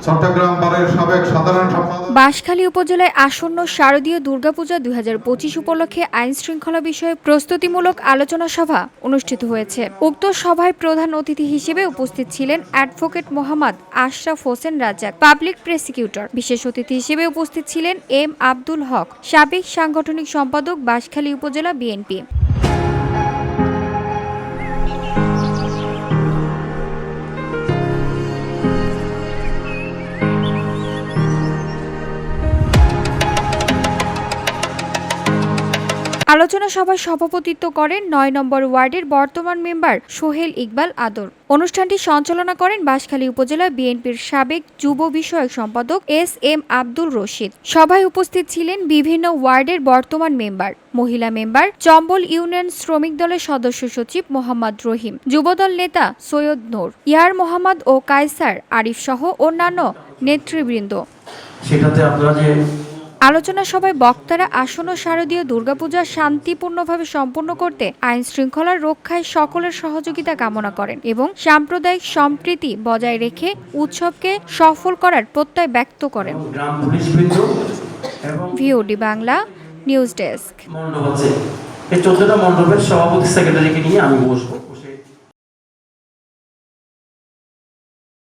চট্টগ্রাম বারের সাবেক সাধারণ সম্পাদক। বাঁশখালী উপজেলায় আসন্ন শারদীয় দুর্গাপূজা 2025 উপলক্ষে আইন শৃঙ্খলা বিষয়ে প্রস্তুতিমূলক আলোচনা সভা অনুষ্ঠিত হয়েছে। উক্ত সভায় প্রধান অতিথি হিসেবে উপস্থিত ছিলেন advocate Mohammad Ashraf Hossain Razzak, public prosecutor. বিশেষ অতিথি হিসেবে উপস্থিত ছিলেন এম আব্দুল হক, সাবেক সাংগঠনিক সম্পাদক, বাঁশখালী উপজেলা বিএনপি। আলোচনা সভায় সভাপতিত্ব করেন ৯ নম্বর ওয়ার্ডের বর্তমান মেম্বার সোহেল ইকবাল আদর। অনুষ্ঠানটি সঞ্চালনা করেন বাঁশখালী উপজেলা বিএনপির সাবেক যুব বিষয়ক সম্পাদক এস এম আব্দুর রশিদ। সভায় উপস্থিত ছিলেন বিভিন্ন ওয়ার্ডের বর্তমান মেম্বার, মহিলা মেম্বার, চম্বল ইউনিয়ন শ্রমিক দলের সদস্য সচিব মোহাম্মদ রহিম, যুবদল নেতা সৈয়দ নূর, ইয়ার মোহাম্মদ ও কায়সার আরিফ সহ অন্যান্য নেতৃবৃন্দ। সেটাতে আপনারা যে আলোচনা সভায় বক্তারা আসন্ন শারদীয় দুর্গাপূজা শান্তিপূর্ণভাবে সম্পন্ন করতে আইন শৃঙ্খলার রক্ষায় সকলের সহযোগিতা কামনা করেন এবং সাম্প্রদায়িক সম্প্রীতি বজায় রেখে উৎসবকে সফল করার প্রত্যয় ব্যক্ত করেন। গ্রাম পুলিশবৃন্দ এবং ভিওডি বাংলা নিউজ ডেস্ক। মণ্ডপ আছে, এই 14টা মণ্ডপের সভাপতি সেক্রেটারিকে নিয়ে আমি বসবো।